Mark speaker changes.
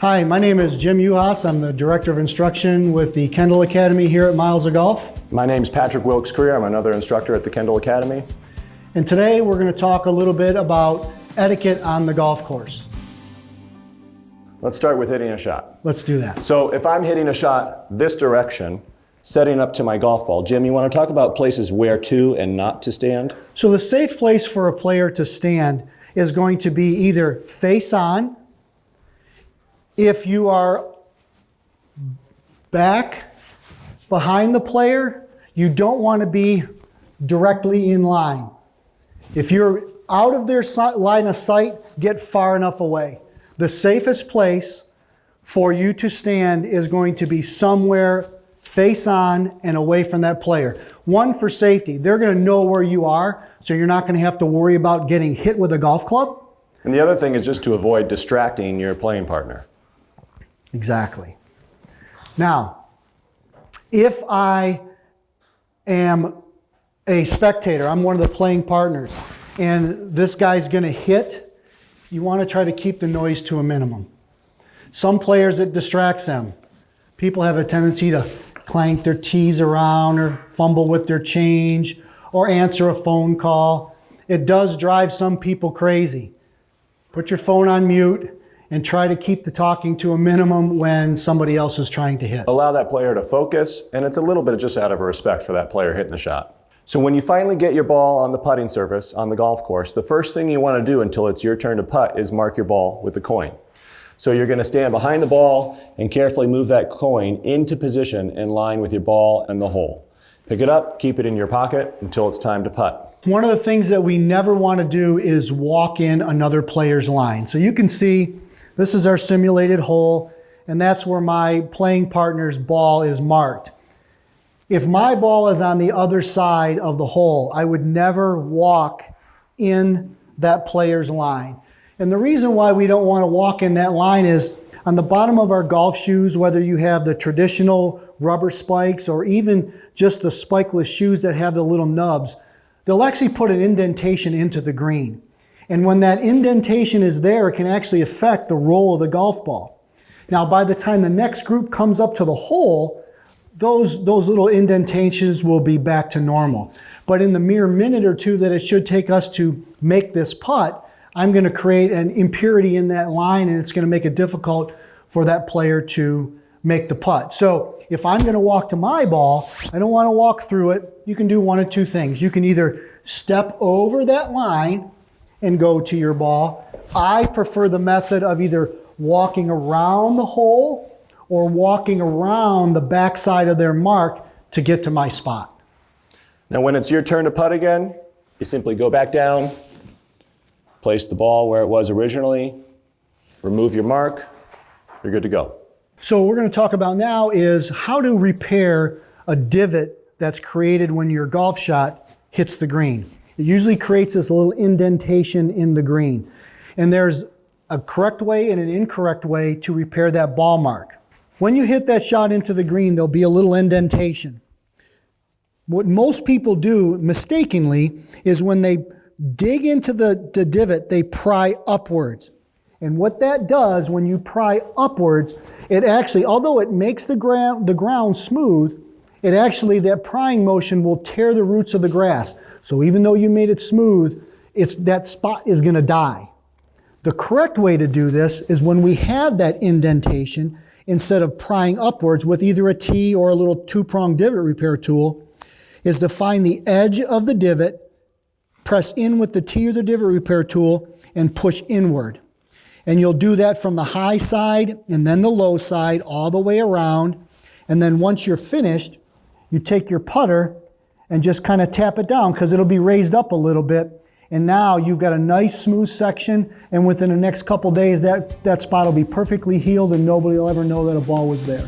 Speaker 1: Hi, my name is Jim Yuhas. I'm the Director of Instruction with the Kendall Academy here at Miles of Golf.
Speaker 2: My name's Patrick Wilkes-Krier. I'm another instructor at the Kendall Academy.
Speaker 1: And today we're going to talk a little bit about etiquette on the golf course.
Speaker 2: Let's start with hitting a shot.
Speaker 1: Let's do that.
Speaker 2: So if I'm hitting a shot this direction, setting up to my golf ball, Jim, you want to talk about places where to and not to stand?
Speaker 1: So the safe place for a player to stand is going to be either face on. If you are back behind the player, you don't want to be directly in line. If you're out of their line of sight, get far enough away. The safest place for you to stand is going to be somewhere face on and away from that player. One, for safety. They're going to know where you are, so you're not going to have to worry about getting hit with a golf club.
Speaker 2: And the other thing is just to avoid distracting your playing partner.
Speaker 1: Exactly. Now, if I am a spectator, I'm one of the playing partners, and this guy's going to hit, you want to try to keep the noise to a minimum. Some players, it distracts them. People have a tendency to clank their tees around or fumble with their change or answer a phone call. It does drive some people crazy. Put your phone on mute and try to keep the talking to a minimum when somebody else is trying to hit.
Speaker 2: Allow that player to focus, and it's a little bit just out of respect for that player hitting the shot. So when you finally get your ball on the putting surface on the golf course, the first thing you want to do until it's your turn to putt is mark your ball with the coin. So you're going to stand behind the ball and carefully move that coin into position in line with your ball and the hole. Pick it up, keep it in your pocket until it's time to putt.
Speaker 1: One of the things that we never want to do is walk in another player's line. So you can see this is our simulated hole, and that's where my playing partner's ball is marked. If my ball is on the other side of the hole, I would never walk in that player's line. And the reason why we don't want to walk in that line is on the bottom of our golf shoes, whether you have the traditional rubber spikes or even just the spikeless shoes that have the little nubs, they'll actually put an indentation into the green. And when that indentation is there, it can actually affect the roll of the golf ball. Now, by the time the next group comes up to the hole, those little indentations will be back to normal. But in the mere minute or two that it should take us to make this putt, I'm going to create an impurity in that line, and it's going to make it difficult for that player to make the putt. So if I'm going to walk to my ball, I don't want to walk through it. You can do one of two things. You can either step over that line and go to your ball. I prefer the method of either walking around the hole or walking around the backside of their mark to get to my spot.
Speaker 2: Now when it's your turn to putt again, you simply go back down, place the ball where it was originally, remove your mark, you're good to go.
Speaker 1: So what we're going to talk about now is how to repair a divot that's created when your golf shot hits the green. It usually creates this little indentation in the green. And there's a correct way and an incorrect way to repair that ball mark. When you hit that shot into the green, there'll be a little indentation. What most people do mistakenly is when they dig into the divot, they pry upwards. And what that does when you pry upwards, it actually, although it makes the ground smooth, it actually, that prying motion will tear the roots of the grass. So even though you made it smooth, that spot is going to die. The correct way to do this is when we have that indentation, instead of prying upwards with either a T or a little two-pronged divot repair tool, is to find the edge of the divot, press in with the T or the divot repair tool, and push inward. And you'll do that from the high side and then the low side all the way around. And then once you're finished, you take your putter and just kind of tap it down because it'll be raised up a little bit. And now you've got a nice smooth section, and within the next couple days that spot will be perfectly healed and nobody will ever know that a ball was there.